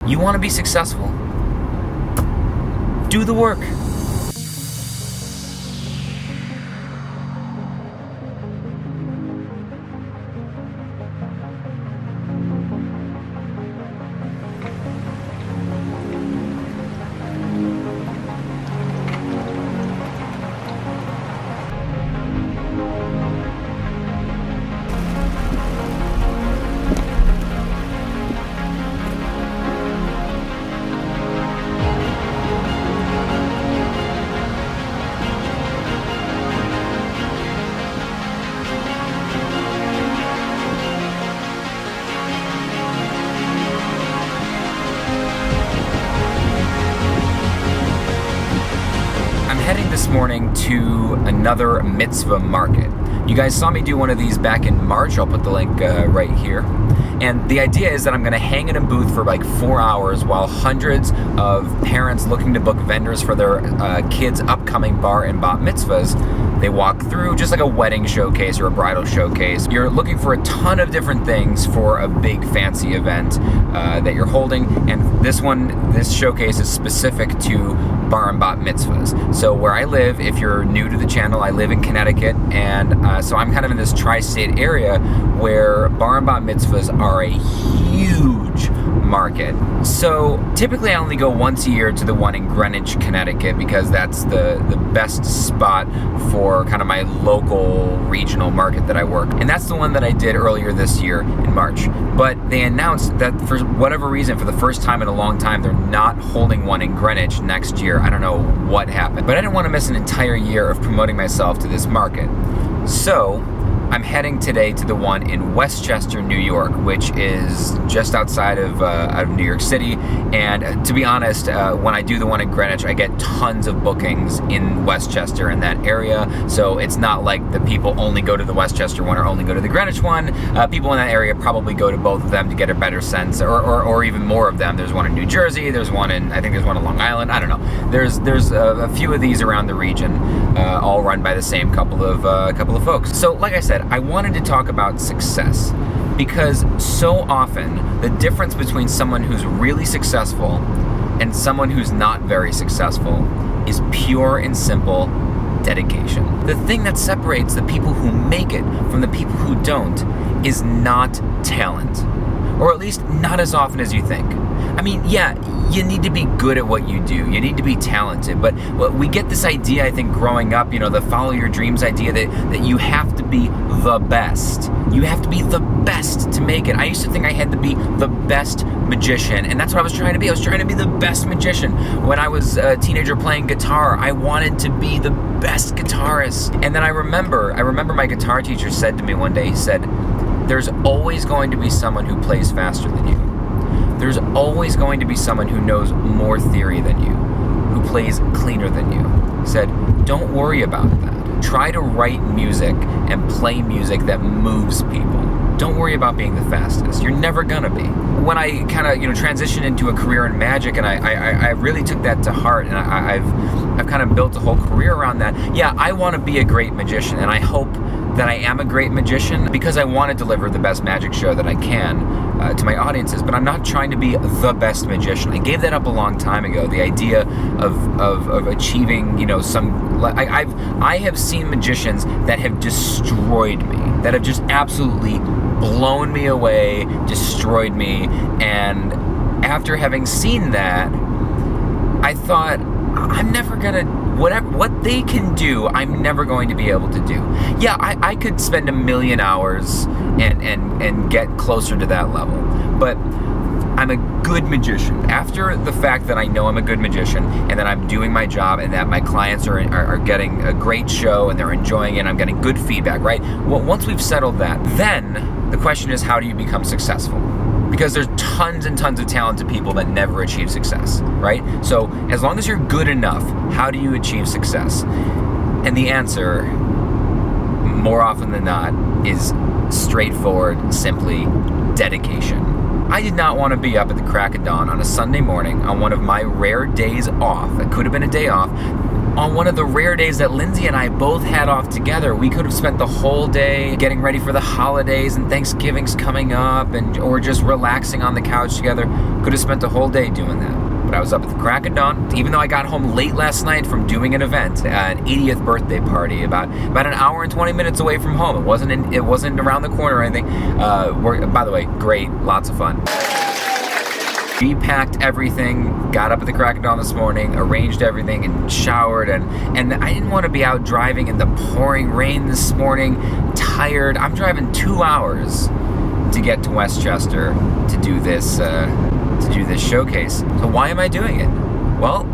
You want to be successful? Do the work. Heading this morning to another mitzvah market. You guys saw me do one of these back in March. I'll put the link right here. And the idea is that I'm going to hang in a booth for like 4 hours while hundreds of parents looking to book vendors for their kids' upcoming bar and bat mitzvahs. They walk through just like a wedding showcase or a bridal showcase. You're looking for a ton of different things for a big fancy event that you're holding. And this showcase is specific to bar and bat mitzvahs. So where I live, if you're new to the channel, I live in Connecticut, and so I'm kind of in this tri-state area where bar and bat mitzvahs are a huge market. So typically I only go once a year to the one in Greenwich, Connecticut, because that's the best spot for kind of my local regional market that I work. And that's the one that I did earlier this year in March. But they announced that for whatever reason, for the first time in a long time, they're not holding one in Greenwich next year. I don't know what happened, but I didn't want to miss an entire year of promoting myself to this market. So I'm heading today to the one in Westchester, New York, which is just outside of New York City. And to be honest, when I do the one in Greenwich, I get tons of bookings in Westchester in that area. So it's not like the people only go to the Westchester one or only go to the Greenwich one. People in that area probably go to both of them to get a better sense, or even more of them. There's one in New Jersey. There's one in, I think there's one in Long Island. I don't know. There's a few of these around the region, all run by the same couple of folks. So like I said, I wanted to talk about success because so often the difference between someone who's really successful and someone who's not very successful is pure and simple dedication. The thing that separates the people who make it from the people who don't is not talent, or at least not as often as you think. I mean, yeah, you need to be good at what you do. You need to be talented. But we get this idea, I think, growing up, the follow your dreams idea that you have to be the best. You have to be the best to make it. I used to think I had to be the best magician, and that's what I was trying to be. I was trying to be the best magician. When I was a teenager playing guitar, I wanted to be the best guitarist. And then I remember my guitar teacher said to me one day, he said, "There's always going to be someone who plays faster than you. There's always going to be someone who knows more theory than you, who plays cleaner than you." He said, "Don't worry about that. Try to write music and play music that moves people. Don't worry about being the fastest. You're never gonna be." When I kind of transitioned into a career in magic, and I really took that to heart, and I've kind of built a whole career around that. Yeah, I want to be a great magician, and I hope that I am a great magician because I want to deliver the best magic show that I can to my audiences, but I'm not trying to be the best magician. I gave that up a long time ago. The idea of achieving, I have seen magicians that have destroyed me, that have just absolutely blown me away, destroyed me, and after having seen that, I thought, I'm never gonna, what they can do, I'm never going to be able to do. Yeah, I could spend 1,000,000 hours and get closer to that level, but I'm a good magician. After the fact that I know I'm a good magician and that I'm doing my job and that my clients are getting a great show and they're enjoying it, I'm getting good feedback, right? Well, once we've settled that, then the question is, how do you become successful? Because there's tons and tons of talented people that never achieve success, right? So as long as you're good enough, how do you achieve success? And the answer, more often than not, is straightforward, simply dedication. I did not want to be up at the crack of dawn on a Sunday morning on one of my rare days off. It could have been a day off. on one of the rare days that Lindsay and I both had off together. We could have spent the whole day getting ready for the holidays, and Thanksgiving's coming up, or just relaxing on the couch together. Could have spent the whole day doing that. But I was up at the crack of dawn, even though I got home late last night from doing an event, an 80th birthday party, about an hour and 20 minutes away from home. It wasn't around the corner or anything. By the way, great, lots of fun. We packed everything, got up at the crack of dawn this morning, arranged everything, and showered, and I didn't want to be out driving in the pouring rain this morning, tired. I'm driving 2 hours to get to Westchester to do this showcase. So why am I doing it? Well,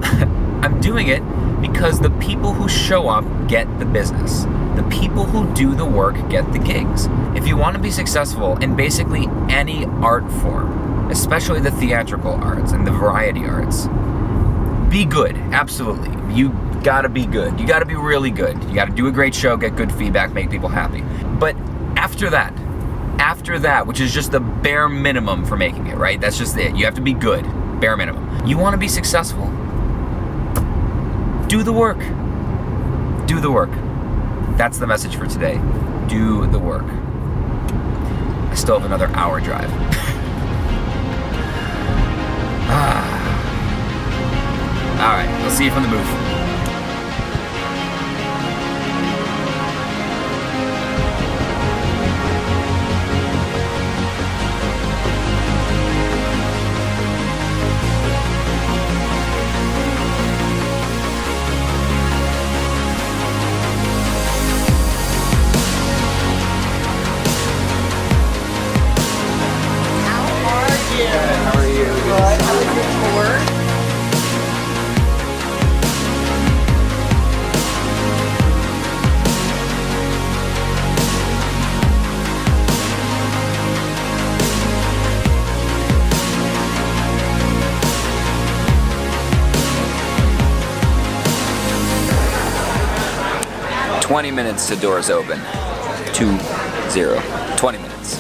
I'm doing it because the people who show up get the business. The people who do the work get the gigs. If you want to be successful in basically any art form, especially the theatrical arts and the variety arts, be good, absolutely. You gotta be good. You gotta be really good. You gotta do a great show, get good feedback, make people happy. But after that, which is just the bare minimum for making it, right? That's just it. You have to be good, bare minimum. You want to be successful, do the work. Do the work. That's the message for today. Do the work. I still have another hour drive. All right, I'll see you from the booth. How are you? Good. How was your tour? 20 minutes to doors open. 2-0. 20 minutes.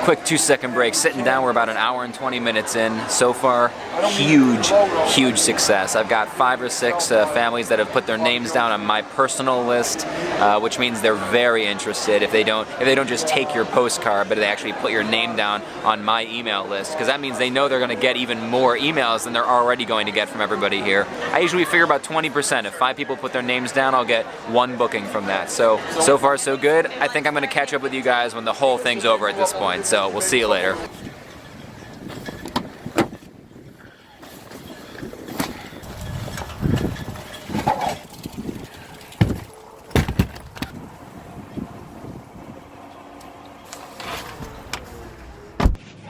Quick 2-second break. Sitting down, we're about an hour and 20 minutes in. So far, huge success. I've got 5 or 6 families that have put their names down on my personal list, which means they're very interested. If they don't just take your postcard, but they actually put your name down on my email list, because that means they know they're going to get even more emails than they're already going to get from everybody here. I usually figure about 20%. If 5 people put their names down, I'll get 1 booking from that. So far so good. I think I'm going to catch up with you guys when the whole thing's over at this point. So we'll see you later.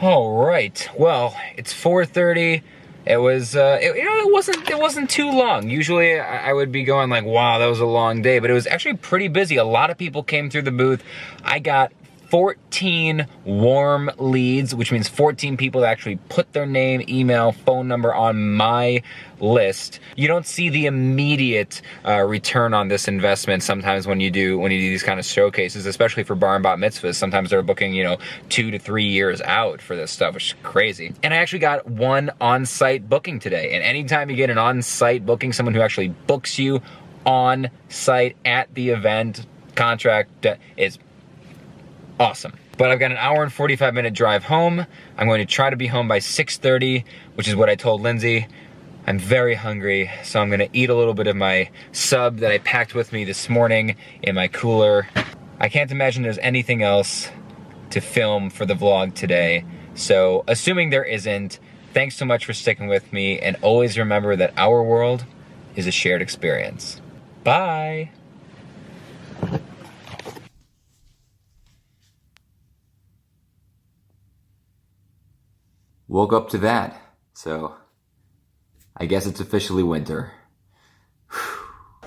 All right. Well, it's 4:30. It was, it wasn't too long. Usually I would be going like, wow, that was a long day, but it was actually pretty busy. A lot of people came through the booth. I got 14 warm leads, which means 14 people that actually put their name, email, phone number on my list. You don't see the immediate return on this investment sometimes when you do these kind of showcases, especially for bar and bat mitzvahs. Sometimes they're booking 2 to 3 years out for this stuff, which is crazy. And I actually got 1 on-site booking today. And anytime you get an on-site booking, someone who actually books you on-site at the event, contract is awesome. But I've got an hour and 45-minute drive home. I'm going to try to be home by 6:30, which is what I told Lindsay. I'm very hungry, so I'm gonna eat a little bit of my sub that I packed with me this morning in my cooler. I can't imagine there's anything else to film for the vlog today. So assuming there isn't, thanks so much for sticking with me, and always remember that our world is a shared experience. Bye. woke up to that. So I guess it's officially winter.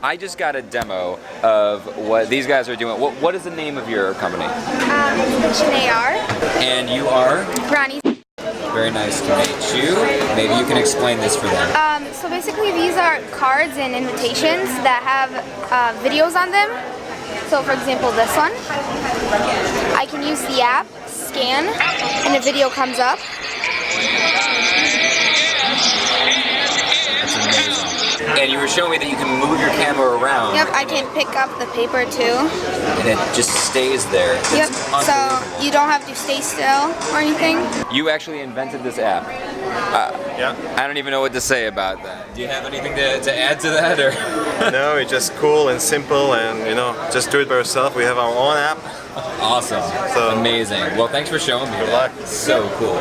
I just got a demo of what these guys are doing. What is the name of your company? It's AR. And you are? Ronnie. Very nice to meet you. Maybe you can explain this for them. So basically these are cards and invitations that have videos on them. So for example this one, I can use the app, scan, and a video comes up. That's amazing. And you were showing me that you can move your camera around. Yep, I can pick up the paper too. And it just stays there. Yep, so you don't have to stay still or anything. You actually invented this app. Yeah. I don't even know what to say about that. Do you have anything to add to that? Or? No, it's just cool and simple, and you know, just do it by yourself. We have our own app. Awesome. So amazing. Well, thanks for showing me. Good that. luck. So cool.